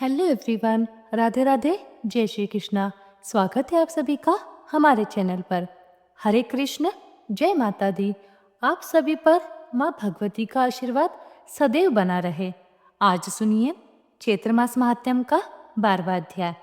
Hello everyone, Radhe Radhe, जय श्री कृष्णा। स्वागत है आप सभी का हमारे चैनल पर। हरे कृष्ण, जय माता दी। आप सभी पर माँ भगवती का आशीर्वाद सदैव बना रहे। आज सुनिए चैत्र मास महात्म्य का 12वां अध्याय।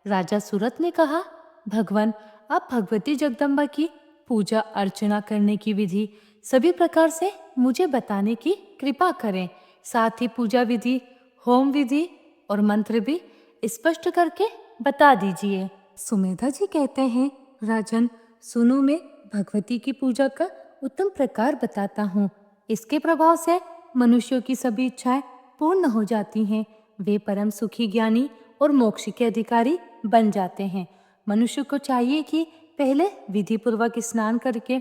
राजा सूरत ने कहा, भगवान, आप भगवती जगदम्बा की पूजा अर्चना करने की विधि सभी प्रकार से मुझे बताने की कृपा करें। साथ ही पूजा विधि, होम विधि और मंत्र भी स्पष्ट करके बता दीजिए। सुमेधा जी कहते हैं, राजन सुनो, मैं भगवती की पूजा का उत्तम प्रकार बताता हूँ। इसके प्रभाव से मनुष्यों की सभी इच्छाएं पूर्ण हो जाती हैं। वे परम सुखी, ज्ञानी और मोक्ष के अधिकारी बन जाते हैं। मनुष्य को चाहिए कि पहले विधि पूर्वक स्नान करके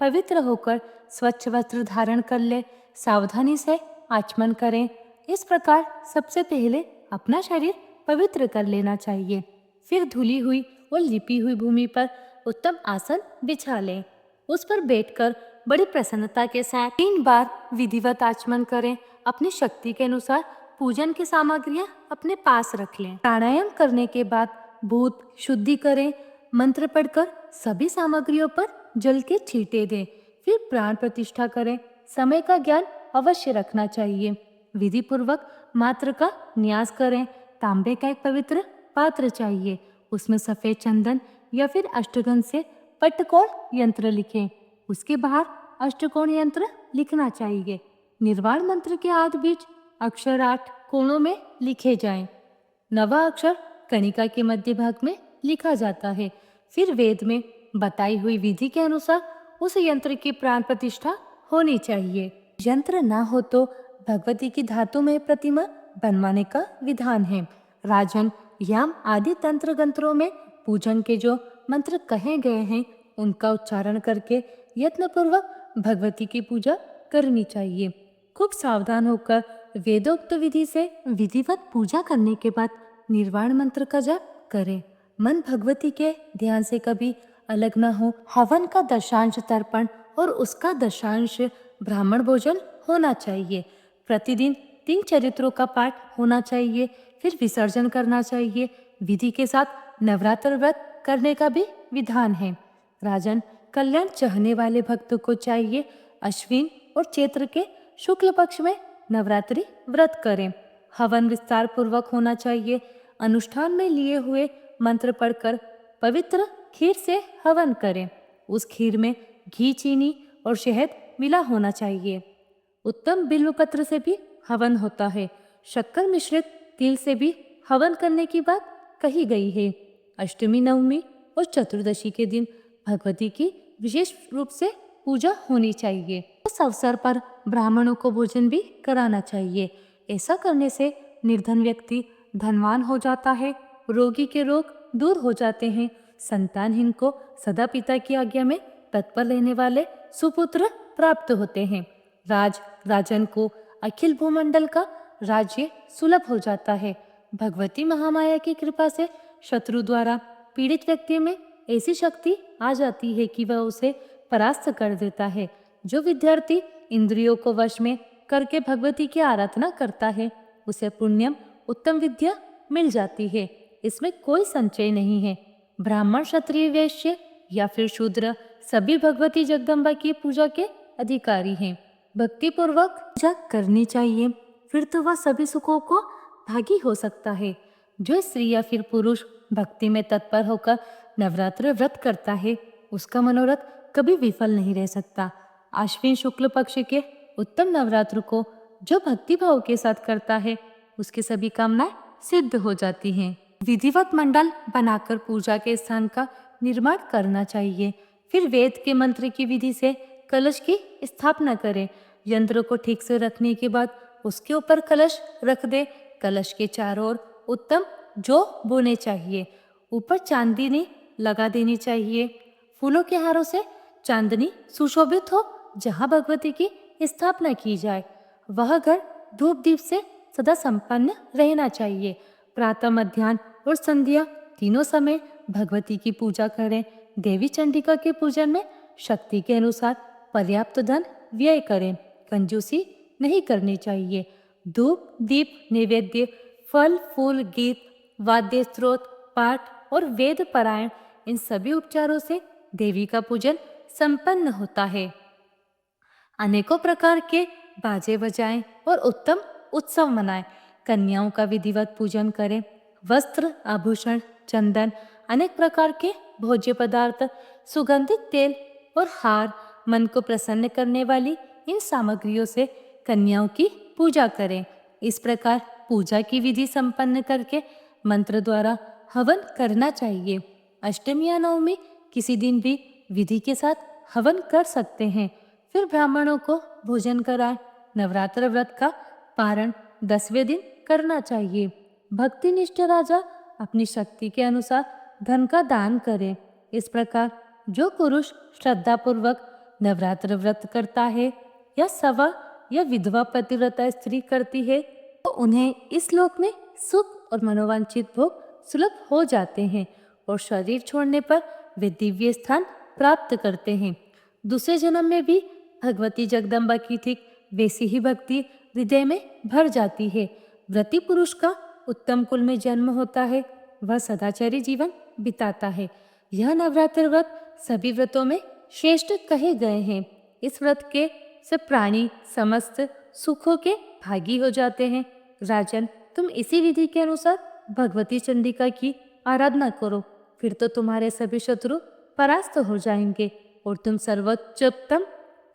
पवित्र होकर स्वच्छ वस्त्र धारण कर ले, सावधानी से आचमन करें। इस प्रकार सबसे पहले अपना शरीर पवित्र कर लेना चाहिए। फिर धुली हुई और लिपी हुई भूमि पर उत्तम आसन बिछा लें। उस पर बैठकर बड़ी प्रसन्नता के साथ 3 बार विधिवत आचमन करें। अपनी शक्ति के अनुसार पूजन की सामग्रियां अपने पास रख लें। प्राणायाम करने के बाद भूत शुद्धि करें। मंत्र पढ़कर सभी सामग्रियों पर जल के छींटे दें। फिर प्राण प्रतिष्ठा करें। समय का ज्ञान अवश्य रखना चाहिए। विधि पूर्वक मात्र का न्यास करें। तांबे का एक पवित्र पात्र चाहिए। उसमें सफेद चंदन या फिर अष्टगंध से पट्टकोण यंत्र लिखें। उसके बाहर अष्टकोण यंत्र लिखना चाहिए। निर्वाण मंत्र के आदि बीच अक्षर 8 कोणों में लिखे जाएं। नवा अक्षर कणिका के मध्य भाग में लिखा जाता है। फिर वेद में बताई हुई विधि के अनुसार उस यंत्र की प्राण प्रतिष्ठा होनी चाहिए। यंत्र ना हो तो भगवती की धातुमय प्रतिमा बनवाने का विधान है। राजन, याम आदि तंत्र गंत्रों में पूजन के जो मंत्र कहे गए हैं उनका उच्चारण करके यत्नपूर्वक भगवती की पूजा करनी चाहिए। खूब सावधान होकर वेदोक्त विधि से विधिवत पूजा करने के बाद निर्वाण मंत्र का जाप करें। मन भगवती के ध्यान से कभी अलग न हो। हवन का दशांश तर्पण और उसका दशांश ब्राह्मण भोजन होना चाहिए। प्रतिदिन 3 चरित्रों का पाठ होना चाहिए। फिर विसर्जन करना चाहिए। विधि के साथ नवरात्र व्रत करने का भी विधान है। राजन, कल्याण चाहने वाले भक्त को चाहिए अश्विन और चैत्र के शुक्ल पक्ष में नवरात्रि व्रत करें। हवन विस्तार पूर्वक होना चाहिए। अनुष्ठान में लिए हुए मंत्र पढ़कर पवित्र खीर से हवन करें। उस खीर में घी, चीनी और शहद मिला होना चाहिए। उत्तम बिल्वपत्र से भी हवन होता है। शक्कर मिश्रित तिल से भी हवन करने की बात कही गई है। अष्टमी, नवमी और चतुर्दशी के दिन भगवती की विशेष रूप से पूजा होनी चाहिए। इस अवसर पर ब्राह्मणों को भोजन भी कराना चाहिए। ऐसा करने से निर्धन व्यक्ति धनवान हो जाता है। रोगी के रोग दूर हो जाते हैं। संतानहीन को सदा पिता की आज्ञा में तत्पर रहने वाले सुपुत्र प्राप्त होते हैं। राजन को अखिल भूमंडल का राज्य सुलभ हो जाता है। भगवती महामाया की कृपा से शत्रु द्वारा पीड़ित व्यक्ति में ऐसी शक्ति आ जाती है कि वह उसे परास्त कर देता है। जो विद्यार्थी इंद्रियों को वश में करके भगवती की आराधना करता है उसे पुण्यम उत्तम विद्या मिल जाती है। इसमें कोई संचय नहीं है। ब्राह्मण, क्षत्रिय, वैश्य या फिर शूद्र सभी भगवती जगदम्बा की पूजा के अधिकारी हैं। भक्ति पूर्वक पूजा करनी चाहिए। फिर तो वह सभी सुखों को भागी हो सकता है। जो स्त्री या फिर पुरुष भक्ति में तत्पर होकर नवरात्र व्रत करता है उसका मनोरथ कभी विफल नहीं रह सकता। आश्विन शुक्ल पक्ष के उत्तम नवरात्र को जो भक्ति भाव के साथ करता है उसकी सभी कामनाएं सिद्ध हो जाती हैं। विधिवत मंडल बनाकर पूजा के स्थान का निर्माण करना चाहिए। फिर वेद के मंत्र की विधि से कलश की स्थापना करें। यंत्र को ठीक से रखने के बाद उसके ऊपर कलश रख दे। कलश के चारों ओर उत्तम जौ बोने चाहिए। ऊपर चांदनी लगा देनी चाहिए। फूलों के हारों से चांदनी सुशोभित हो। जहाँ भगवती की स्थापना की जाए वह घर धूप दीप से सदा संपन्न रहना चाहिए। प्रातः, मध्याह्न और संध्या तीनों समय भगवती की पूजा करें। देवी चंडिका के पूजन में शक्ति के अनुसार पर्याप्त धन व्यय करें। कंजूसी नहीं करनी चाहिए। धूप, दीप, नैवेद्य, फल फूल गीत वाद्य स्रोत पाठ और वेद पारायण इन सभी उपचारों से देवी का पूजन संपन्न होता है। अनेकों प्रकार के बाजे बजाएं और उत्तम उत्सव मनाएं। कन्याओं का विधिवत पूजन करें। वस्त्र आभूषण चंदन अनेक प्रकार के भोज्य पदार्थ सुगंधित तेल और हार मन को प्रसन्न करने वाली इन सामग्रियों से कन्याओं की पूजा करें। इस प्रकार पूजा की विधि संपन्न करके मंत्र द्वारा हवन करना चाहिए। अष्टमी या नवमी किसी दिन भी विधि के साथ हवन कर सकते हैं। फिर ब्राह्मणों को भोजन कराएं। नवरात्र व्रत का पारण 10वें दिन करना चाहिए। भक्तिनिष्ठ राजा अपनी शक्ति के अनुसार धन का दान करे। इस प्रकार जो पुरुष श्रद्धापूर्वक नवरात्र व्रत करता है या सवा या विधवा पतिव्रता स्त्री करती है तो उन्हें इस लोक में सुख और मनोवांछित भोग सुलभ हो जाते हैं और शरीर छोड़ने पर वे दिव्य स्थान प्राप्त करते हैं। दूसरे जन्म में भी भगवती जगदम्बा की ठीक वैसी ही भक्ति हृदय में भर जाती है। व्रती पुरुष का उत्तम कुल में जन्म होता है। वह सदाचारी जीवन बिताता है। यह नवरात्र व्रत सभी व्रतों में श्रेष्ठ कहे गए हैं। इस व्रत के से प्राणी समस्त सुखों के भागी हो जाते हैं। राजन, तुम इसी विधि के अनुसार भगवती चंडिका की आराधना करो, फिर तो तुम्हारे सभी शत्रु परास्त हो जाएंगे और तुम सर्वोच्चतम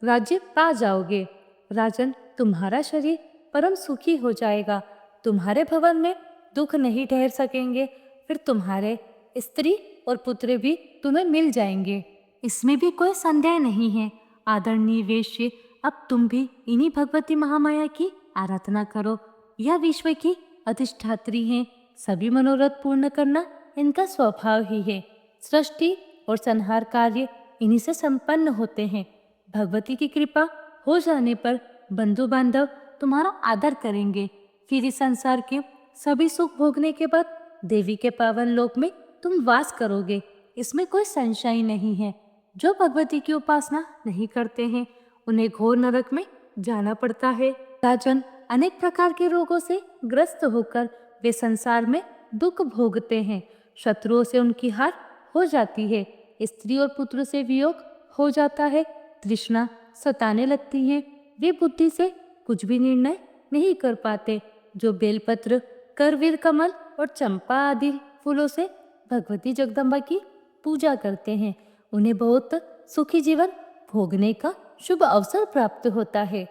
राज्य पा जाओगे। राजन, तुम्हारा शरीर परम सुखी हो जाएगा। तुम्हारे भवन में दुख नहीं ठहर सकेंगे। फिर तुम्हारे स्त्री और पुत्र भी तुम्हें मिल जाएंगे। इसमें भी कोई संदेह नहीं है। आदरणीय वेश्य, अब तुम भी इन्हीं भगवती महामाया की आराधना करो। यह विश्व की अधिष्ठात्री हैं। सभी मनोरथ पूर्ण करना इनका स्वभाव ही है। सृष्टि और संहार कार्य इन्हीं से संपन्न होते हैं। भगवती की कृपा हो जाने पर बंधु बांधव तुम्हारा आदर करेंगे। फिर इस संसार के सभी सुख भोगने के बाद देवी के पावन लोक में तुम वास करोगे। इसमें कोई संशय नहीं है। जो भगवती की उपासना नहीं करते हैं उन्हें घोर नरक में जाना पड़ता है। राजन, अनेक प्रकार के रोगों से ग्रस्त होकर वे संसार में दुख भोगते हैं। शत्रुओं से उनकी हार हो जाती है। स्त्री और पुत्र से वियोग हो जाता है। तृष्णा सताने लगती है। वे बुद्धि से कुछ भी निर्णय नहीं कर पाते। जो बेलपत्र करवीर कमल और चंपा आदि फूलों से भगवती जगदम्बा की पूजा करते हैं उन्हें बहुत सुखी जीवन भोगने का शुभ अवसर प्राप्त होता है।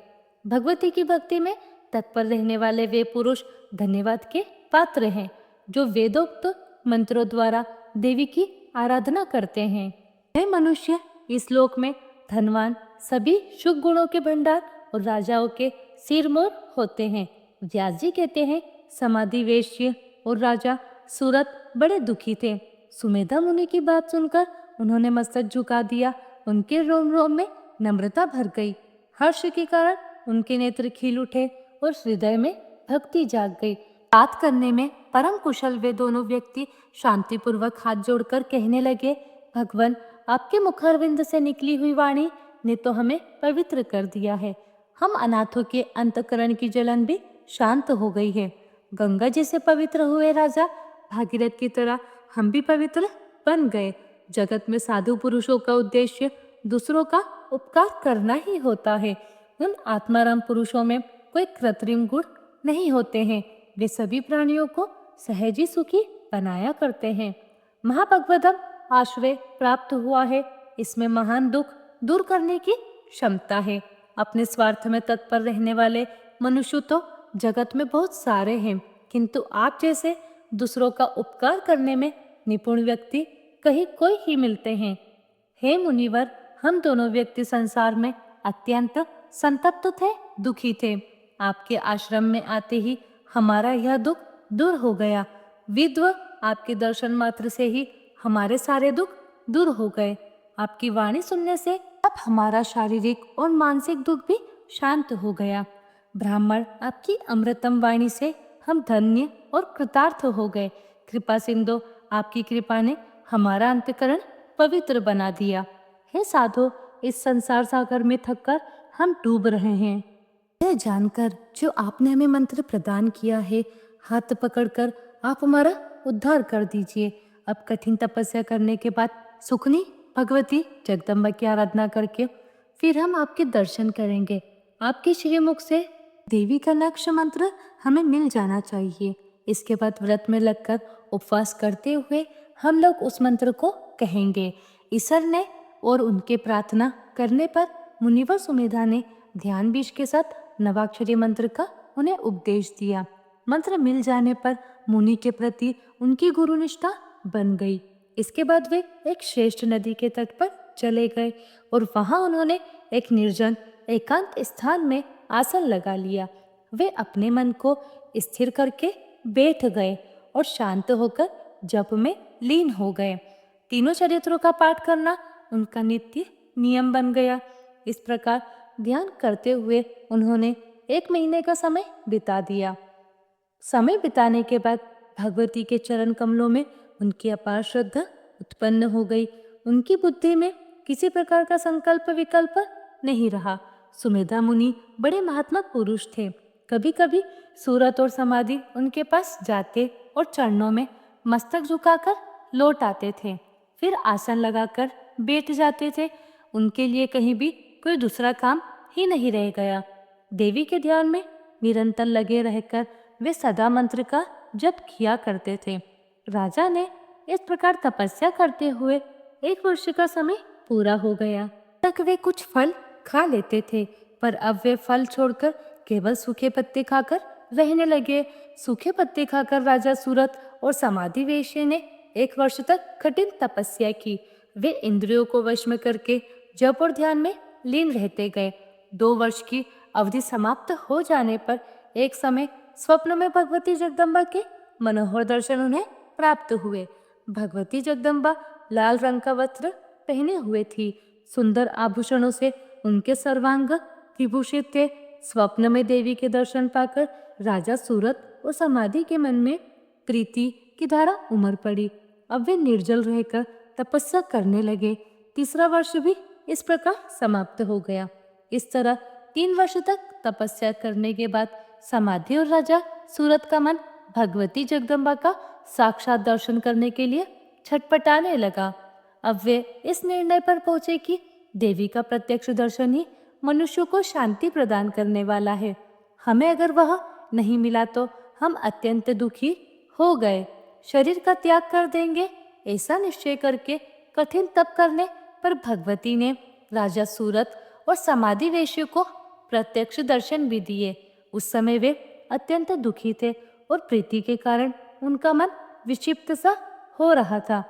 भगवती की भक्ति में तत्पर रहने वाले वे पुरुष धन्यवाद के पात्र हैं जो वेदोक्त मंत्रों द्वारा देवी की आराधना करते हैं। हे मनुष्य, इस लोक में धनवान सभी शुभ गुणों के भंडार और राजाओं के सिरमौर होते हैं। व्यास जी कहते हैं, समाधि वेश्य और राजा सूरत बड़े दुखी थे। सुमेधा मुनि की बात सुनकर उन्होंने मस्तक झुका दिया। उनके रोम रोम में नम्रता भर गई। हर्ष के कारण उनके नेत्र खिल उठे और हृदय में भक्ति जाग गई। बात करने में परम कुशल वे दोनों व्यक्ति शांतिपूर्वक हाथ जोड़कर कहने लगे, भगवान, आपके मुखारविंद से निकली हुई वाणी ने तो हमें पवित्र कर दिया है। हम अनाथों के अंतकरण की जलन भी शांत हो गई है। गंगा जी से पवित्र हुए राजा भागीरथ की तरह हम भी पवित्र बन गए। जगत में साधु पुरुषों का उद्देश्य दूसरों का उपकार करना ही होता है। उन आत्माराम पुरुषों में कोई कृत्रिम गुण नहीं होते हैं। वे सभी प्राणियों को सहजी सुखी बनाया करते हैं। महाभगवदम आश्रय प्राप्त हुआ है। इसमें महान दुख दूर करने की क्षमता है। अपने स्वार्थ में तत्पर रहने वाले मनुष्य तो जगत में बहुत सारे हैं, किंतु आप जैसे दूसरों का उपकार करने में निपुण व्यक्ति कहीं कोई ही मिलते हैं। हे मुनिवर, हम दोनों व्यक्ति संसार में अत्यंत संतप्त थे, दुखी थे। आपके आश्रम में आते ही हमारा यह दुख दूर हो गया। विद्व, आपके दर्शन मात्र से ही हमारे सारे दुख दूर हो गए। आपकी वाणी सुनने से अब हमारा शारीरिक और मानसिक दुख भी शांत हो गया। ब्राह्मण, आपकी अमृतम वाणी से हम धन्य और कृतार्थ हो गए। कृपा सिंधु, आपकी कृपा ने हमारा अंतकरण पवित्र बना दिया। हे साधो, इस संसार सागर में थककर हम डूब रहे हैं। यह जानकर जो आपने हमें मंत्र प्रदान किया है, हाथ पकड़कर आप हमारा उद्धार कर दीजिए। अब कठिन तपस्या करने के बाद सुखनी भगवती जगदम्बा की आराधना करके फिर हम आपके दर्शन करेंगे। आपके श्रीमुख से देवी का नक्श मंत्र हमें मिल जाना चाहिए। इसके बाद व्रत में लगकर उपवास करते हुए हम लोग उस मंत्र को कहेंगे। ईश्वर ने और उनके प्रार्थना करने पर मुनिवर सुमेधा ने ध्यान बीज के साथ नवाक्षरी मंत्र का उन्हें उपदेश दिया। मंत्र मिल जाने पर मुनि के प्रति उनकी गुरुनिष्ठा बन गई। इसके बाद वे एक श्रेष्ठ नदी के तट पर चले गए और वहां उन्होंने एक निर्जन एकांत स्थान में आसन लगा लिया। वे अपने मन को स्थिर करके बैठ गए और शांत होकर जप में लीन हो गए। तीनों चरित्रों का पाठ करना उनका नित्य नियम बन गया। इस प्रकार ध्यान करते हुए उन्होंने 1 महीने का समय बिता दिया। समय बिताने के बाद भगवती के चरण कमलों में उनकी अपार श्रद्धा उत्पन्न हो गई। उनकी बुद्धि में किसी प्रकार का संकल्प विकल्प नहीं रहा। सुमेधा मुनि बड़े महात्मा पुरुष थे। कभी कभी सूरत और समाधि उनके पास जाते और चरणों में मस्तक झुकाकर लौट आते थे, फिर आसन लगाकर बैठ जाते थे। उनके लिए कहीं भी कोई दूसरा काम ही नहीं रह गया। देवी के ध्यान में निरंतर लगे रहकर वे सदा मंत्र का जप किया करते थे। राजा ने इस प्रकार तपस्या करते हुए 1 वर्ष का समय पूरा हो गया। तक वे कुछ फल खा लेते थे, पर अब वे फल छोड़कर केवल सूखे पत्ते खाकर रहने लगे। सूखे पत्ते खाकर राजा सूरत और समाधि वेश्य ने 1 वर्ष तक कठिन तपस्या की। वे इंद्रियों को वश में करके जप और ध्यान में लीन रहते गए। 2 वर्ष की अवधि समाप्त हो जाने पर एक समय स्वप्न में भगवती जगदम्बा के मनोहर दर्शन उन्हें प्राप्त हुए। भगवती जगदम्बा लाल रंग का वस्त्र पहने हुए थी। सुंदर आभूषणों से उनके सर्वांग विभूषित थे। स्वप्न में देवी के दर्शन पाकर राजा सूरत और समाधि के मन में प्रीति की धारा उमड़ पड़ी। अब वे निर्जल रहकर तपस्या करने लगे। 3रा वर्ष भी इस प्रकार समाप्त हो गया। इस तरह 3 वर्ष तक तपस्या करने के बाद समाधि और राजा सूरत का मन भगवती जगदम्बा का साक्षात दर्शन करने के लिए छटपटाने लगा। अब वे इस निर्णय पर पहुंचे कि देवी का प्रत्यक्ष दर्शन ही मनुष्य को शांति प्रदान करने वाला है। हमें अगर वह नहीं मिला तो हम अत्यंत दुखी हो गए, शरीर का त्याग कर देंगे। ऐसा निश्चय करके कठिन तप करने पर भगवती ने राजा सूरत और समाधि वेश्य को प्रत्यक्ष दर्शन भी दिए। उस समय वे अत्यंत दुखी थे और प्रीति के कारण उनका मन विक्षिप्त सा हो रहा था।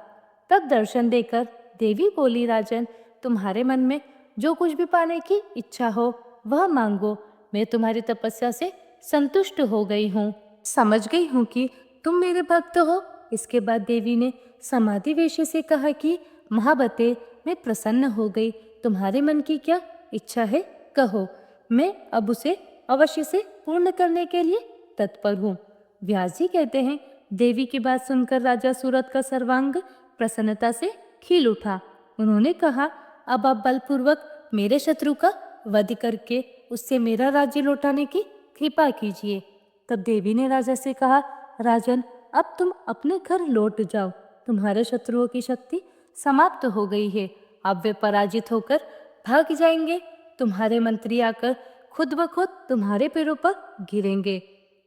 तब दर्शन देकर देवी बोली, राजन, तुम्हारे मन में जो कुछ भी पाने की इच्छा हो वह मांगो। मैं तुम्हारी तपस्या से संतुष्ट हो गई हूँ, समझ गई हूँ कि तुम मेरे भक्त हो। इसके बाद देवी ने समाधि वेश्य से कहा कि महाबते, मैं प्रसन्न हो गई। तुम्हारे मन की क्या इच्छा है कहो, मैं अब उसे अवश्य से पूर्ण करने के लिए तत्पर हूँ। व्यास जी कहते हैं, देवी की बात सुनकर राजा सूरत का सर्वांग प्रसन्नता से खिल उठा। उन्होंने कहा, अब आप बलपूर्वक मेरे शत्रु का वध करके उससे मेरा राज्य लौटाने की कृपा कीजिए। तब देवी ने राजा से कहा, राजन, अब तुम अपने घर लौट जाओ। तुम्हारे शत्रुओं की शक्ति समाप्त हो गई है। अब वे पराजित होकर भाग जाएंगे। तुम्हारे मंत्री आकर खुद ब खुद तुम्हारे पैरों पर गिरेंगे।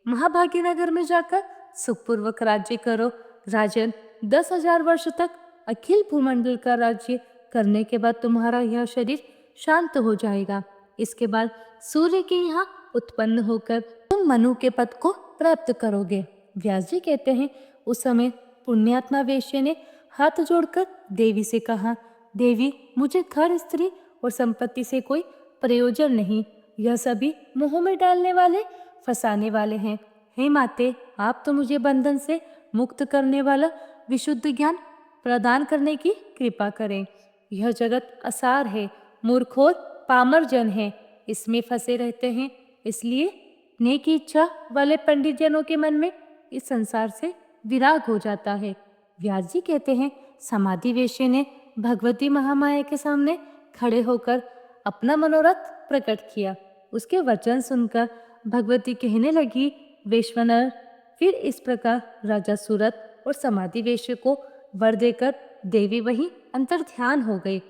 महाभागी नगर में जाकर सुखपूर्वक राज्य करो। राजन, 10,000 वर्ष तक अखिल भूमंडल का राज्य करने के बाद तुम्हारा यह शरीर शांत हो जाएगा। इसके बाद सूर्य के यहाँ उत्पन्न होकर तुम मनु के पद को प्राप्त करोगे। व्यास जी कहते हैं, उस समय पुण्यात्मा वेश्य ने हाथ जोड़कर देवी से कहा, देवी, मुझे घर, स्त्री और संपत्ति से कोई प्रयोजन नहीं। यह सभी मुंह में डालने वाले, फंसाने वाले हैं। हे माते, आप तो मुझे बंधन से मुक्त करने वाला विशुद्ध ज्ञान प्रदान करने की कृपा करें। यह जगत असार है, मूर्ख और पामर जन है, इसमें फंसे रहते हैं। इसलिए नेक इच्छा वाले पंडित जनों के मन में इस संसार से विराग हो जाता है। व्यास जी कहते हैं, समाधि वेश्य ने भगवती महामाया के सामने खड़े होकर अपना मनोरथ प्रकट किया। उसके वचन सुनकर भगवती कहने लगी, वैश्वानर, फिर इस प्रकार राजा सूरत और समाधि वेश्य को वर देकर देवी वहीं अंतर ध्यान हो गई।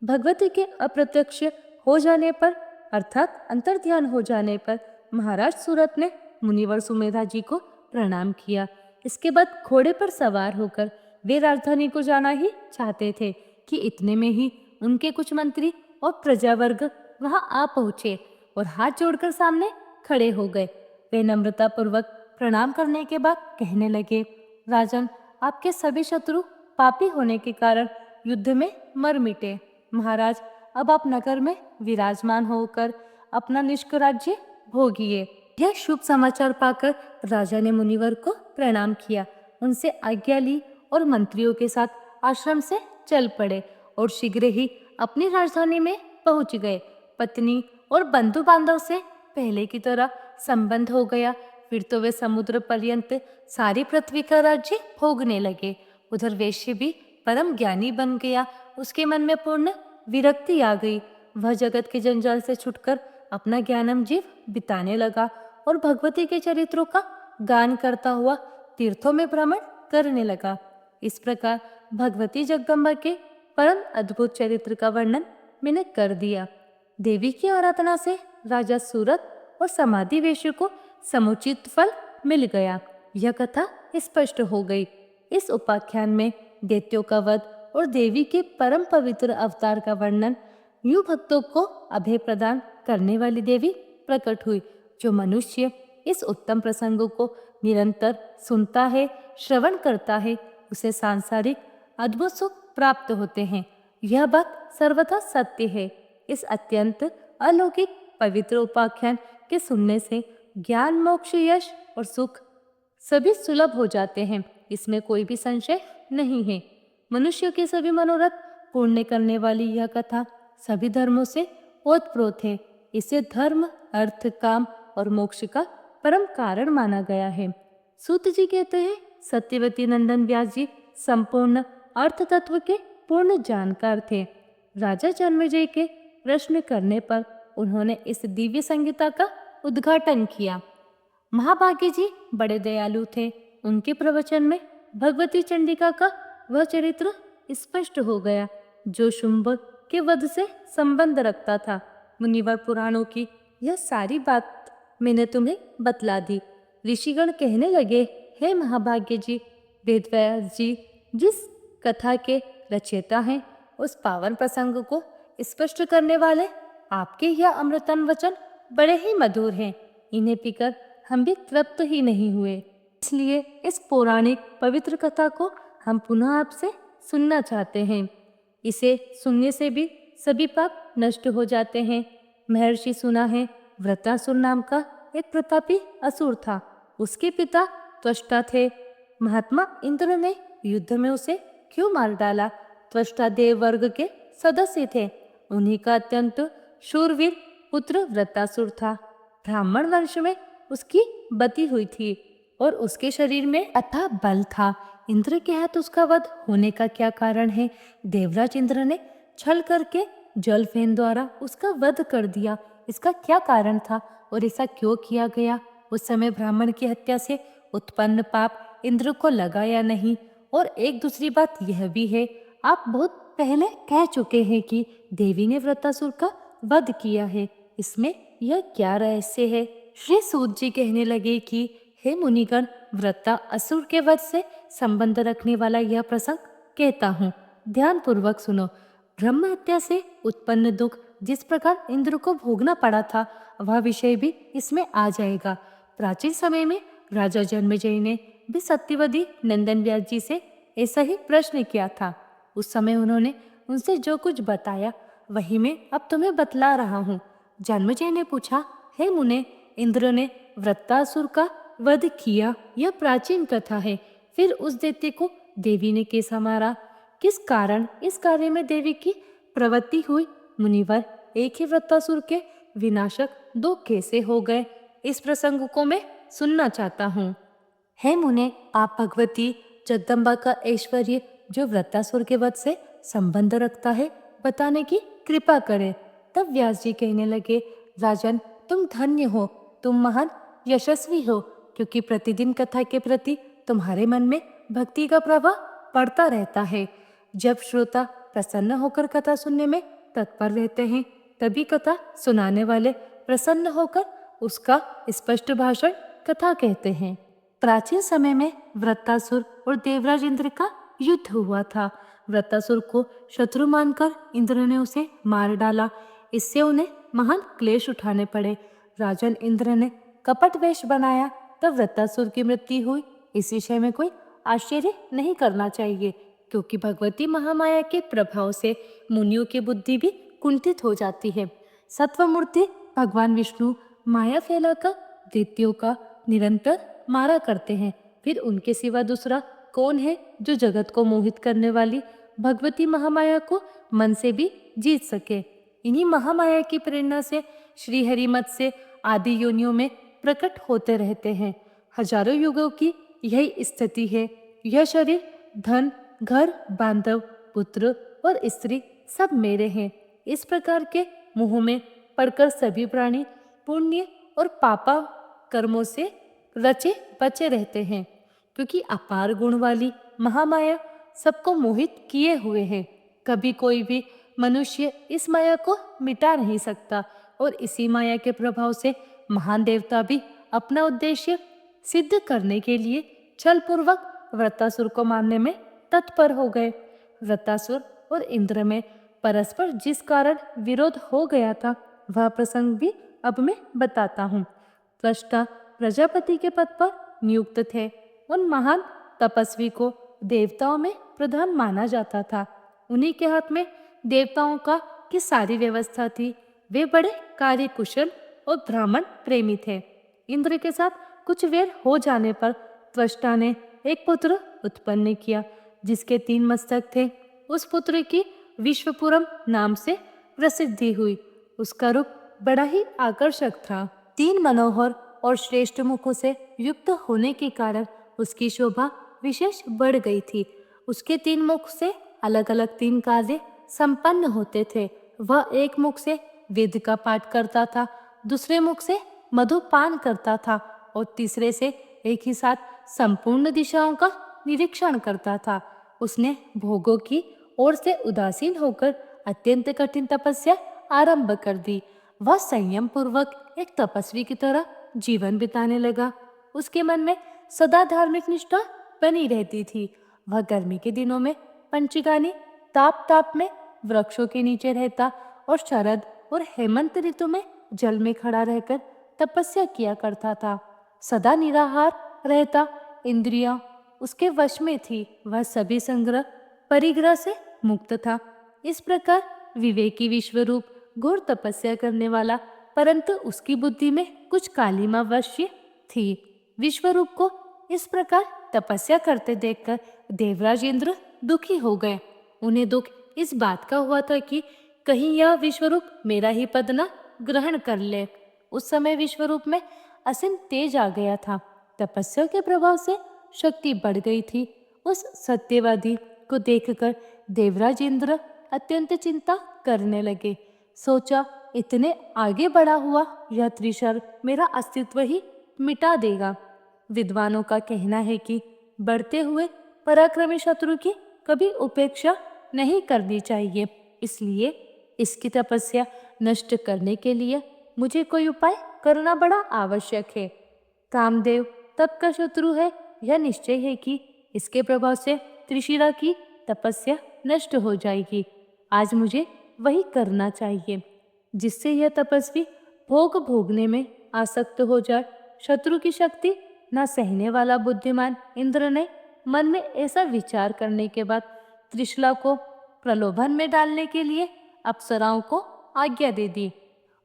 भगवती के अप्रत्यक्ष हो जाने पर अर्थात अंतर ध्यान हो जाने पर महाराज सूरत ने मुनिवर सुमेधा जी को प्रणाम किया। इसके बाद घोड़े पर सवार होकर वे राजधानी को जाना ही चाहते थे कि इतने में ही उनके कुछ मंत्री और प्रजावर्ग वहां आ पहुंचे और हाथ जोड़कर सामने खड़े हो गए। वे नम्रता पूर्वक प्रणाम करने के बाद कहने लगे, राजन, आपके सभी शत्रु पापी होने के कारण युद्ध में मर मिटे। महाराज, अब आप नगर में विराजमान होकर अपना निष्क राज्य भोगिए। यह शुभ समाचार पाकर राजा ने मुनिवर को प्रणाम किया, उनसे आज्ञा ली और मंत्रियों के साथ आश्रम से चल पड़े और शीघ्र ही अपनी राजधानी में पहुंच गए। पत्नी और बंधु बांधव से पहले की तरह संबंध हो गया। फिर तो वे समुद्र पर्यंत सारी पृथ्वी का राज्य भोगने लगे। उधर वेश्य भी परम ज्ञानी बन गया। उसके मन में पूर्ण विरक्ति आ गई। वह जगत के जंजाल से छुटकर अपना ज्ञानम जीव बिताने लगा और भगवती के चरित्रों का गान करता हुआ तीर्थों में भ्रमण करने लगा। इस प्रकार भगवती जगदम्बा के परम अद्भुत चरित्र का वर्णन मैंने कर दिया। देवी की आराधना से राजा सूरत और समाधि वेश्य को समुचित फल मिल गया। यह कथा स्पष्ट हो गई। इस उपाख्यान में दैत्यों का वध और देवी के परम पवित्र अवतार का वर्णन, यूं भक्तों को अभय प्रदान करने वाली देवी प्रकट हुई। जो मनुष्य इस उत्तम प्रसंगों को निरंतर सुनता है, श्रवण करता है, उसे सांसारिक अद्भुत सुख प्राप्त होते हैं। यह बात सर्वथा सत्य है। इस अत्यंत अलौकिक पवित्र उपाख्यान के सुनने से ज्ञान, मोक्ष, यश और सुख सभी सुलभ हो जाते हैं। इसमें कोई भी संशय नहीं है। मनुष्य के सभी मनोरथ पूर्ण करने वाली यह कथा सभी धर्मों से ओतप्रोत है। इसे धर्म, अर्थ, काम और मोक्ष का परम कारण माना गया है। सूत जी कहते हैं, सत्यवती नंदन व्यास जी संपूर्ण अर्थ तत्व के पूर्ण जानकार थे। राजा जन्मेजय के प्रश्न करने पर उन्होंने इस दिव्य संहिता का उद्घाटन किया। महाभाग्य जी बड़े दयालु थे। उनके प्रवचन में भगवती चंडिका का वह चरित्र स्पष्ट हो गया जो शुंभ के वध से संबंध रखता था। मुनिवर पुराणों की यह सारी बात मैंने तुम्हें बतला दी। ऋषिगण कहने लगे, हे महाभाग्य जी, वेदव्यास जी जिस कथा के रचयिता हैं, उस पावन प्रसंग को स्पष्ट करने वाले आपके यह अमृतन वचन बड़े ही मधुर हैं। इन्हें पीकर हम भी तृप्त ही नहीं हुए। इसलिए इस पौराणिक पवित्र कथा को हम पुनः आपसे सुनना चाहते हैं। इसे सुनने से भी सभी पाप नष्ट हो जाते हैं। महर्षि सुना है, वृत्रासुर नाम का एक प्रतापी असुर था। उसके पिता त्वष्टा थे। महात्मा इंद्र ने युद्ध में उसे क्यों मार डाला? त्वष्टा देव वर्ग के सदस्य थे। उन्हीं का अत्यंत शूरवीर पुत्र वृत्रासुर था। ब्राह्मण वंश में उसकी बती हुई थी और उसके शरीर में अथाह बल था। इंद्र के हाथ उसका वध होने का क्या कारण है? देवराज इंद्र ने छल करके जलफेन द्वारा उसका वध कर दिया। इसका क्या कारण था और ऐसा क्यों किया गया? उस समय ब्राह्मण की हत्या से उत्पन्न पाप इंद्र को लगा या नहीं? और एक दूसरी बात यह भी है, आप बहुत पहले कह चुके हैं कि देवी ने वृत्रासुर का वध किया है। इसमें यह क्या रहस्य है? श्री सूत जी कहने लगे कि हे मुनिगण, वृत्रासुर के वध से संबंध रखने वाला यह प्रसंग कहता हूँ, ध्यान पूर्वक सुनो। ब्रह्म हत्या से उत्पन्न दुख जिस प्रकार इंद्र को भोगना पड़ा था, वह विषय भी इसमें आ जाएगा। प्राचीन समय में राजा जन्मेजय ने भी सत्यवती नंदन व्यास जी से ऐसा ही प्रश्न किया था। उस समय उन्होंने उनसे जो कुछ बताया वही मैं अब तुम्हें बतला रहा हूँ। जन्मेजय ने पूछा, हे मुने, इंद्र ने वृत्रासुर का वध किया, यह प्राचीन कथा है। फिर उस दैत्य को देवी ने कैसा मारा? किस कारण इस कार्य में देवी की प्रवृत्ति हुई? मुनिवर, एक ही वृत्रासुर के विनाशक दो कैसे हो गए? इस प्रसंग को मैं सुनना चाहता हूँ। हे मुने, आप भगवती जगदम्बा का ऐश्वर्य जो वृत्रासुर के वध से संबंध रखता है बताने की कृपा करें। तब व्यास जी कहने लगे, राजन, तुम धन्य हो, तुम महान यशस्वी हो। क्योंकि प्रतिदिन कथा के प्रति तुम्हारे मन में भक्ति का प्रवाह पड़ता रहता है। जब श्रोता प्रसन्न होकर कथा सुनने में तत्पर रहते हैं, तभी कथा सुनाने वाले प्रसन्न होकर उसका स्पष्ट भाषण कथा कहते हैं। प्राचीन समय में वृत्तासुर और देवराज इंद्र का युद्ध हुआ था। वृत्तासुर को शत्रु मानकर इंद्र ने उसे मार डाला। इससे उन्हें महान क्लेश उठाने पड़े। राजन इंद्र ने कपट वेश बनाया, तब वृत्तासुर की मृत्यु हुई। इस विषय में कोई आश्चर्य नहीं करना चाहिए, क्योंकि भगवती महामाया के प्रभाव से मुनियों की बुद्धि भी कुंठित हो जाती है। सत्वमूर्ति भगवान विष्णु माया फैलाकर दैत्यों का निरंतर मारा करते हैं। फिर उनके सिवा दूसरा कौन है जो जगत को मोहित करने वाली भगवती महामाया को मन से भी जीत सके। इन्हीं महामाया की प्रेरणा से श्री हरि मत्स्य आदि योनियों में प्रकट होते रहते हैं। हजारों युगों की यही स्थिति है। यह शरीर, धन, घर, बांधव, पुत्र और स्त्री सब मेरे हैं। इस प्रकार के मोह में पड़कर सभी प्राणी पुण्य और पापा कर्मों से रचे बचे रहते हैं, क्योंकि अपार गुण वाली महामाया सबको मोहित किए हुए है। कभी कोई भी मनुष्य इस माया को मिटा नहीं सकता, और इसी माया के प्रभाव से महान देवता भी अपना उद्देश्य सिद्ध करने के लिए छलपूर्वक वृत्तासुर को मारने में तत्पर हो गए। वृत्तासुर और इंद्र में परस्पर जिस कारण विरोध हो गया था, वह प्रसंग भी अब मैं बताता हूँ। त्वष्टा प्रजापति के पद पर नियुक्त थे। उन महान तपस्वी को देवताओं में प्रधान माना जाता था। उन्हीं के हाथ में देवताओं का की सारी व्यवस्था थी। वे बड़े कार्यकुशल और ब्राह्मण प्रेमी थे। इंद्र के साथ कुछ वेर हो जाने पर त्वष्टा ने एक पुत्र उत्पन्न किया, जिसके 3 मस्तक थे। उस पुत्र की विश्वपुरम नाम से प्रसिद्धि हुई। उसका रूप बड़ा ही आकर्षक था। 3 मनोहर और श्रेष्ठ मुखों से युक्त होने के कारण उसकी शोभा विशेष बढ़ गई थी। उसके 3 मुख से अलग अलग 3 कार्य संपन्न होते थे। वह एक मुख से वेद का पाठ करता था, दूसरे मुख से मधुपान करता था और तीसरे से एक ही साथ संपूर्ण दिशाओं का निरीक्षण करता था। उसने भोगों की ओर से उदासीन होकर अत्यंत कठिन तपस्या आरंभ कर दी। वह संयम पूर्वक एक तपस्वी की तरह जीवन बिताने लगा। उसके मन में सदा धार्मिक निष्ठा बनी रहती थी। वह गर्मी के दिनों में पंचगानी ताप में वृक्षों के नीचे रहता और शरद और हेमंत ऋतु में जल में खड़ा रहकर तपस्या किया करता था। सदा निराहार रहता, इंद्रियां उसके वश में थी। वह सभी संग्रह परिग्रह से मुक्त था। इस प्रकार विवेकी विश्वरूप घोर तपस्या करने वाला, परंतु उसकी बुद्धि में कुछ कालिमा अवश्य थी। विश्वरूप को इस प्रकार तपस्या करते देखकर देवराज इंद्र दुखी हो गए। उन्हें दुख इस बात का हुआ था कि कहीं यह विश्वरूप मेरा ही पद न ग्रहण कर ले। उस समय विश्वरूप में असीम तेज आ गया था। तपस्या के प्रभाव से शक्ति बढ़ गई थी। उस सत्यवादी को देखकर देवराज इंद्र अत्यंत चिंता करने लगे। सोचा, इतने आगे बढ़ा हुआ यह त्रिशर मेरा अस्तित्व ही मिटा देगा। विद्वानों का कहना है कि बढ़ते हुए पराक्रमी शत्रु की कभी उपेक्षा नहीं करनी चाहिए। इसलिए इसकी तपस्या नष्ट करने के लिए मुझे कोई उपाय करना बड़ा आवश्यक है। कामदेव तप का शत्रु है। यह निश्चय है कि इसके प्रभाव से त्रिशिरा की तपस्या नष्ट हो जाएगी। आज मुझे वही करना चाहिए, जिससे यह तपस्वी भोग भोगने में आसक्त हो जाए। शत्रु की शक्ति न सहने वाला बुद्धिमान इंद्र ने मन में ऐसा विचार करने के बाद त्रिशला को प्रलोभन में डालने के लिए अप्सराओं को आज्ञा दे दी।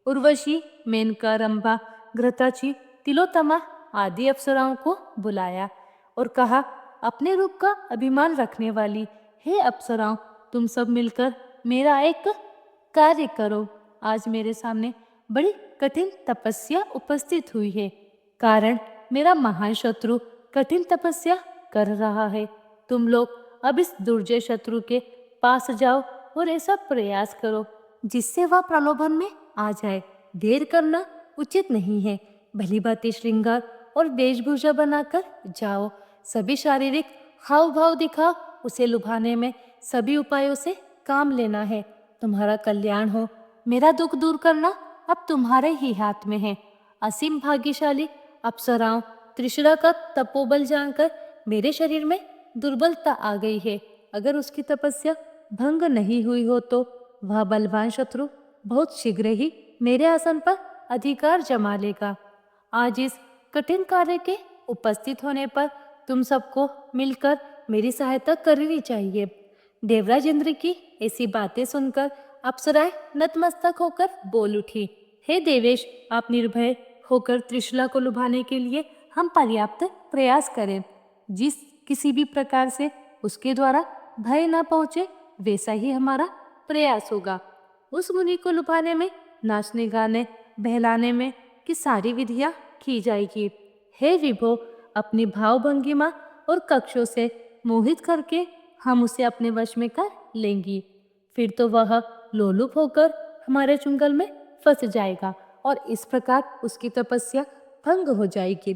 उर्वशी, मेनका, रंभा, घृताची, तिलोत्तमा आदि अप्सराओं को बुलाया और कहा, अपने रूप का अभिमान रखने वाली हे अप्सराओं, तुम सब मिलकर मेरा एक कार्य करो। आज मेरे सामने बड़ी कठिन तपस्या उपस्थित हुई है, कारण मेरा महान शत्रु कठिन तपस्या कर रहा है। तुम लोग अब इस दुर्जय शत्रु के पास जाओ और ऐसा प्रयास करो जिससे वह प्रलोभन में आ जाए। देर करना उचित नहीं है। भली भांति श्रृंगार और वेशभूषा बनाकर जाओ। सभी शारीरिक हाव भाव दिखाओ, उसे लुभाने में सभी उपायों से काम लेना है। तुम्हारा कल्याण हो, मेरा दुख दूर करना अब तुम्हारे ही हाथ में है। असीम भाग्यशाली अप्सराओं, त्रिशुरा का तपोबल जानकर मेरे शरीर में दुर्बलता आ गई है। अगर उसकी तपस्या भंग नहीं हुई हो तो वह बलवान शत्रु बहुत शीघ्र ही मेरे आसन पर अधिकार जमा लेगा। आज इस कठिन कार्य के उपस्थित होने पर तुम सबको मिलकर मेरी सहायता करनी चाहिए। देवराज इंद्र की ऐसी बातें सुनकर अप्सराएं नतमस्तक होकर बोल उठी, हे देवेश, आप निर्भय होकर त्रिशूला को लुभाने के लिए हम पर्याप्त प्रयास करें। जिस किसी भी प्रकार से उसके द्वारा भय न पहुंचे वैसा ही हमारा प्रयास होगा। उस मुनि को लुभाने में, नाचने गाने बहलाने में की सारी विधियां की जाएगी। हे विभो, अपनी भाव भंगिमा और कक्षों से मोहित करके हम उसे अपने वश में कर लेंगी। फिर तो वह लोलुप होकर हमारे चुंगल में फंस जाएगा और इस प्रकार उसकी तपस्या भंग हो जाएगी।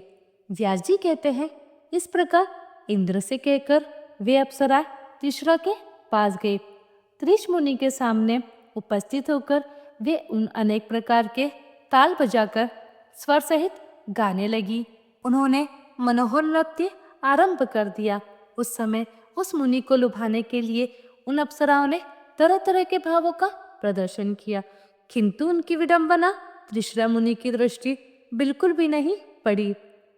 व्यास जी कहते हैं, इस प्रकार इंद्र से कहकर वे अप्सरा त्रिशुरा के पास गए। त्रिश मुनि के सामने उपस्थित होकर वे उन अनेक प्रकार के ताल बजाकर स्वर सहित गाने लगी। उन्होंने मनोहर नृत्य आरंभ कर दिया। उस समय उस मुनि को लुभाने के लिए उन अप्सराओं ने तरह तरह के भावों का प्रदर्शन किया, किंतु उनकी विडंबना त्रिशुरा मुनि की दृष्टि बिल्कुल भी नहीं पड़ी।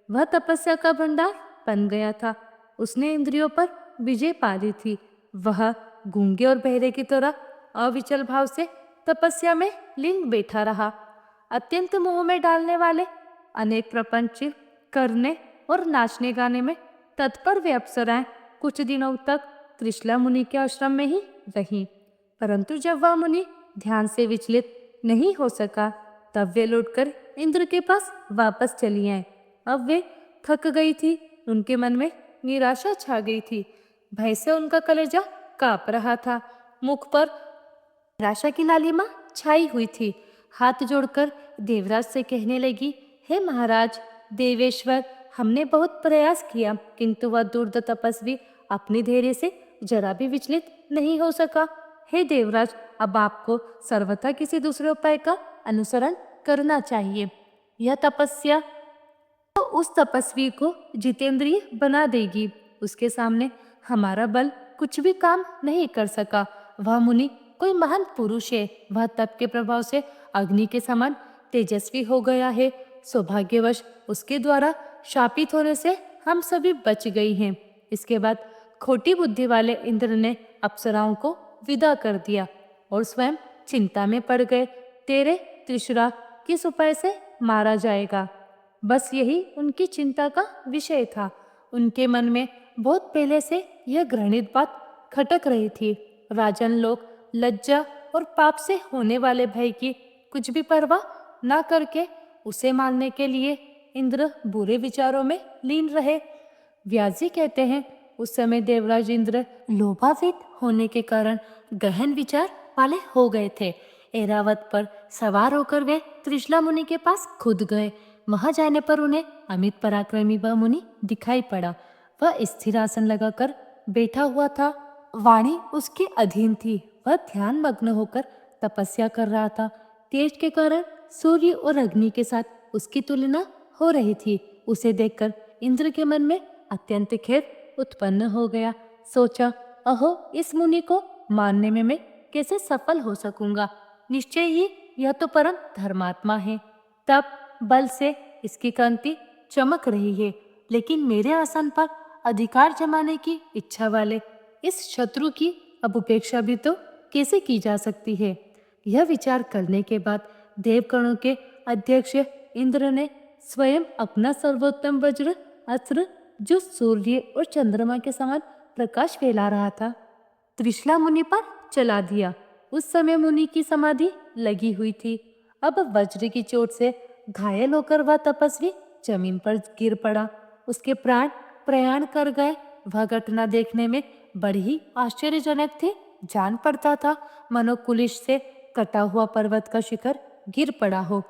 वह तपस्या का भंडार बन गया था। उसने इंद्रियों पर विजय पा ली थी। वह गूंगे और बहरे की तरह अविचल भाव से तपस्या में लीन बैठा रहा। अत्यंत मोह में डालने वाले अनेक प्रपंच करने और नाचने गाने में तत्पर वे अप्सराएं कुछ दिनों तक त्रिशला मुनि के आश्रम में ही रहीं। परंतु जब वह मुनि ध्यान से विचलित नहीं हो सका तब वे लौटकर इंद्र के पास वापस चली आए। अब वे थक गई थी, उनके मन में निराशा छा गई थी। भय से उनका कलेजा कांप रहा था, मुख पर निराशा की लालिमा छाई हुई थी। हाथ जोड़कर देवराज से कहने लगी, हे महाराज देवेश्वर, हमने बहुत प्रयास किया किंतु वह दुर्द तपस्वी अपने धैर्य से जरा भी विचलित नहीं हो सका। हे देवराज, अब आपको सर्वथा किसी दूसरे उपाय का अनुसरण करना चाहिए। यह तपस्या तो उस तपस्वी को जितेंद्रिय बना देगी। उसके सामने हमारा बल कुछ भी काम नहीं कर सका। वह मुनि कोई महान पुरुष है। वह तप के प्रभाव से अग्नि के समान तेजस्वी हो गया है। सौभाग्यवश उसके द्वारा शापित होने से हम सभी बच गई हैं। इसके बाद खोटी बुद्धि वाले इंद्र ने अप्सराओं को विदा कर दिया और स्वयं चिंता में पड़ गए। तेरे त्रिशुरा किस उपाय से मारा जाएगा, बस यही उनकी चिंता का विषय था। उनके मन में बहुत पहले से यह घृणित बात खटक रही थी। राजन लोग लज्जा और पाप से होने वाले भय की कुछ भी परवाह न करके उसे मारने के लिए इंद्र बुरे विचारों में लीन रहे। व्यास जी कहते हैं, उस समय देवराज इंद्र लोभान्वित होने के कारण गहन विचार वाले हो गए थे। ऐरावत पर सवार होकर वे त्रिशला मुनि के पास खुद गए। वहां जाने पर उन्हें अमित पराक्रमी वह मुनि दिखाई पड़ा। वह स्थिर आसन लगाकर बैठा हुआ था, वाणी उसके अधीन थी। वह ध्यान मग्न होकर तपस्या कर रहा था। तेज के कारण सूर्य और अग्नि के साथ उसकी तुलना हो रही थी। उसे देखकर इंद्र के मन में अत्यंत खेद उत्पन्न हो गया। सोचा, अहो, इस मुनि को मारने में मैं कैसे सफल हो सकूंगा। निश्चय ही यह तो परम धर्मात्मा है। तब बल से इसकी कांति चमक रही है, लेकिन मेरे आसन पर अधिकार जमाने की इच्छा वाले इस शत्रु की अब उपेक्षा भी तो कैसे की जा सकती है। यह विचार करने के बाद देवगणों के अध्यक्ष इंद्र ने स्वयं अपना सर्वोत्तम वज्र अस्त्र, जो सूर्य और चंद्रमा के समान प्रकाश फैला रहा था, त्रिशला मुनि पर चला दिया। उस समय मुनि की समाधि लगी हुई थी। अब वज्र की चोट से घायल होकर वह तपस्वी जमीन पर गिर पड़ा। उसके प्राण प्रयाण कर गए। वह घटना देखने में बड़ी ही आश्चर्यजनक थी। जान पड़ता था मनो कुलिश से कटा हुआ पर्वत का शिखर गिर पड़ा हो।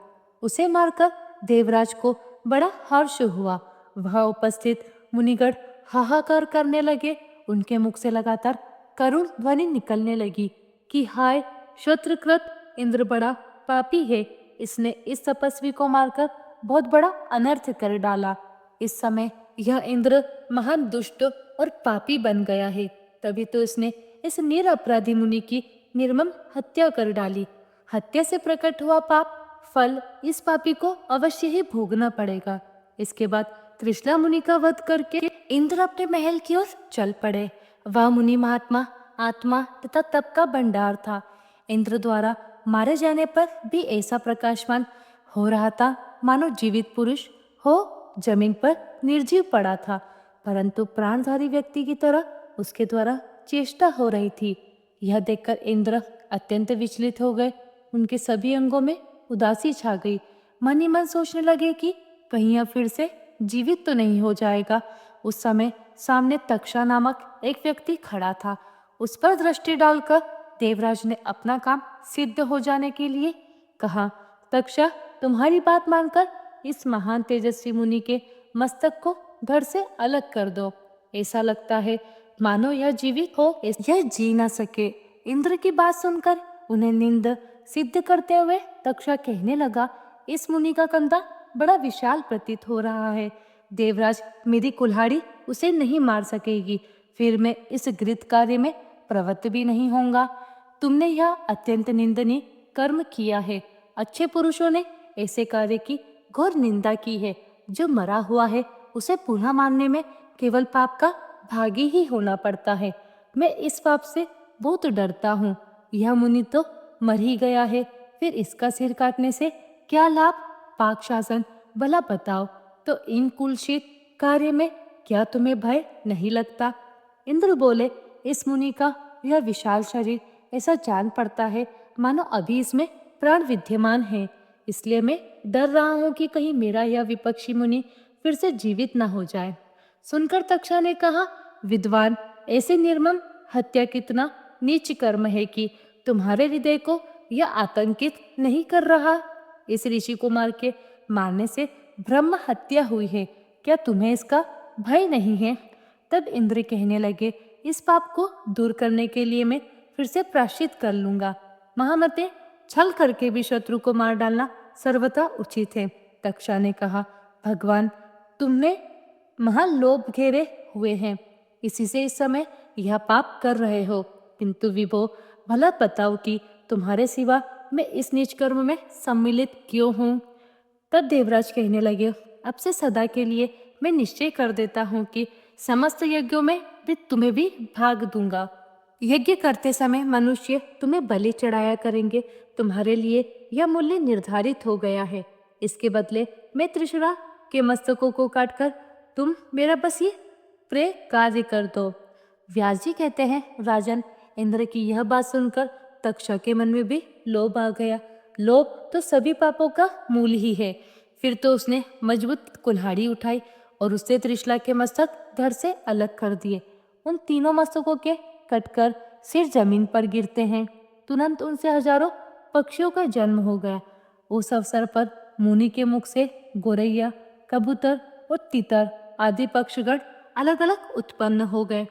उसे मारकर देवराज को बड़ा हर्ष हुआ। वह उपस्थित मुनिगण हाहाकार करने लगे। उनके मुख से लगातार करुण ध्वनि निकलने लगी कि हाय शत्रुकृत इंद्र बड़ा पापी है, इसने इस तपस्वी को मारकर बहुत बड़ा अनर्थ कर डाला। इस समय यह इंद्र महान दुष्ट और पापी बन गया है, तभी तो इसने इस निरपराधी मुनि की निर्मम हत्या कर डाली। हत्या से प्रकट हुआ पाप फल इस पापी को अवश्य ही भोगना पड़ेगा। इसके बाद त्रिशला मुनि का वध करके इंद्र अपने महल की ओर चल पड़े। वह मुनि महात्मा आत्मा तथा तप का भंडार था। इंद्र द्वारा मारे जाने पर भी ऐसा प्रकाशमान हो रहा था मानो जीवित पुरुष हो जमीन पर निर्जीव पड़ा था, परंतु प्राणधारी व्यक्ति की तरह उसके द्वारा चेष्टा हो रही थी। यह देखकर इंद्र अत्यंत विचलित हो गए। उनके सभी अंगों में उदासी छा गई। मन ही मन सोचने लगे कि कहीं यह फिर से जीवित तो नहीं हो जाएगा। उस समय सामने तक्षा नामक एक व्यक्ति खड़ा था। उस पर दृष्टि डालकर देवराज ने अपना काम सिद्ध हो जाने के लिए कहा, तक्षा, तुम्हारी बात मानकर इस महान तेजस्वी मुनि के मस्तक को धड़ से अलग कर दो। ऐसा लगता है मानो यह जीवित हो, यह जी ना सके। इंद्र की बात सुनकर उन्हें निंद सिद्ध करते हुए तक्षा कहने लगा, इस मुनि का कंधा बड़ा विशाल प्रतीत हो रहा है। देवराज, मेरी कुल्हाड़ी उसे नहीं मार सकेगी, फिर मैं इस घृत कार्य में प्रवृत्त भी नहीं होऊंगा। तुमने यह अत्यंत निंदनीय कर्म किया है। अच्छे पुरुषों ने ऐसे कार्य की घोर निंदा की है। जो मरा हुआ है उसे पुनः मारने में केवल पाप का भागी ही होना पड़ता है। मैं इस पाप से बहुत डरता हूँ। यह मुनि तो मर ही गया है, फिर इसका सिर काटने से क्या लाभ? पाक शासन भला बताओ, तो इन कुलशीत कार्य में क्या तुम्हें भय नहीं लगता? इंद्र बोले, इस मुनि का यह विशाल शरीर ऐसा जान पड़ता है मानो अभी इसमें प्राण विद्यमान है, इसलिए मैं डर रहा हूं कि कहीं मेरा यह विपक्षी मुनि फिर से जीवित न हो जाए। सुनकर तक्षा ने कहा, विद्वान, ऐसे निर्मम हत्या कितना नीच कर्म है कि तुम्हारे हृदय को यह आतंकित नहीं कर रहा। इस ऋषि कुमार के मारने से ब्रह्म हत्या हुई है, क्या तुम्हें इसका भय नहीं है? तब इंद्र कहने लगे, इस पाप को दूर करने के लिए मैं फिर से प्रायश्चित कर लूंगा। महामते, छल करके भी शत्रु को मार डालना सर्वथा उचित है। तक्षा ने कहा, भगवान, तुमने महान लोभ घेरे हुए हैं, इसी से इस समय यह पाप कर रहे हो। किंतु विभो, भला बताओ कि तुम्हारे सिवा मैं इस नीच कर्म में सम्मिलित क्यों हूँ? तब देवराज कहने लगे, अब से सदा के लिए मैं निश्चय कर देता हूँ कि समस्त यज्ञों में भी तुम्हें भी भाग दूंगा। यज्ञ करते समय मनुष्य तुम्हें बलि चढ़ाया करेंगे। तुम्हारे लिए यह मूल्य निर्धारित हो गया है। इसके बदले मैं त्रिशूला के मस्तकों को काटकर तुम मेरा बस ये प्रिय कार्य कर दो। व्यास जी कहते हैं, राजन, इंद्र की यह बात सुनकर तक्षा के मन में भी लोभ आ गया। लोभ तो सभी पापों का मूल ही है। फिर तो उसने मजबूत कुल्हाड़ी उठाई और उससे त्रिशला के मस्तक धड़ से अलग कर दिए। उन तीनों मस्तकों के कटकर सिर जमीन पर गिरते हैं। तुरंत उनसे हजारों पक्षियों का जन्म हो गया। उस अवसर पर मुनि के मुख से गोरैया, कबूतर और तीतर आदि पक्षगण अलग अलग उत्पन्न हो गए।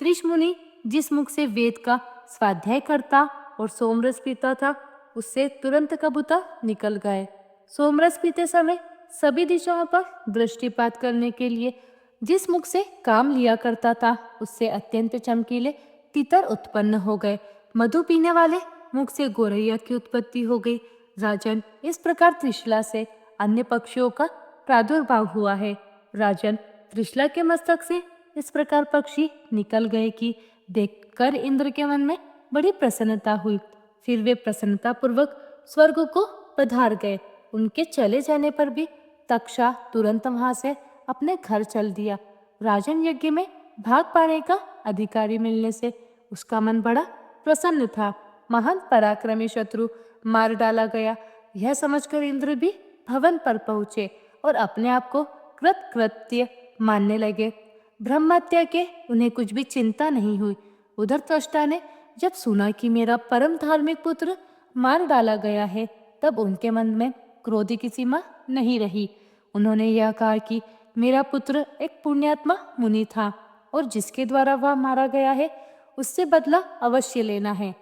त्रिश मुनि जिस मुख से वेद का स्वाध्याय करता और सोमरस पीता था, उससे तुरंत कबूतर निकल गए। सोमरस पीते समय सभी दिशाओं पर दृष्टिपात करने के लिए जिस मुख से काम लिया करता था, उससे अत्यंत चमकीले तीतर उत्पन्न हो गए। मधु पीने वाले मुख से गोरैया की उत्पत्ति हो गई। राजन, इस प्रकार त्रिशला से अन्य पक्षियों का प्रादुर्भाव हुआ है। राजन, त्रिशला के मस्तक से इस प्रकार पक्षी निकल गए कि देखकर इंद्र के मन में बड़ी प्रसन्नता हुई। फिर वे प्रसन्नता पूर्वक स्वर्ग को पधार गए। उनके चले जाने पर भी तक्षा तुरंत वहां से अपने घर चल दिया। राजन, यज्ञ में भाग पाने का अधिकारी मिलने से उसका मन बड़ा प्रसन्न था। महान पराक्रमी शत्रु मार डाला गया। यह समझकर इंद्र भी भवन पर पहुंचे और अपने आप को कृतकृत्य मानने लगे। ब्रह्म हत्या के उन्हें कुछ भी चिंता नहीं हुई। उधर त्वष्टा ने जब सुना कि मेरा परम धार्मिक पुत्र मार डाला गया है, तब उनके मन में क्रोध की सीमा नहीं रही। उन्होंने यह कहा कि मेरा पुत्र एक पुण्यात्मा मुनि था और जिसके द्वारा वह मारा गया है उससे बदला अवश्य लेना है,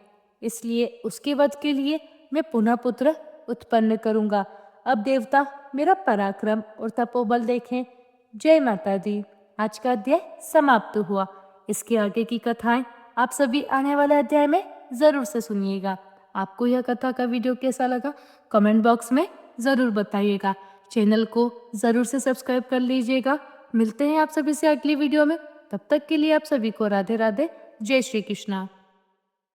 इसलिए उसके वध के लिए मैं पुनः पुत्र उत्पन्न करूंगा। अब देवता मेरा पराक्रम और तपोबल देखें। जय माता दी। आज का अध्याय समाप्त हुआ। इसके आगे की कथाएं आप सभी आने वाले अध्याय में जरूर से सुनिएगा। आपको यह कथा का वीडियो कैसा लगा कमेंट बॉक्स में जरूर बताइएगा। चैनल को जरूर से सब्सक्राइब कर लीजिएगा। मिलते हैं आप सभी से अगली वीडियो में। तब तक के लिए आप सभी को राधे राधे। जय श्री कृष्णा।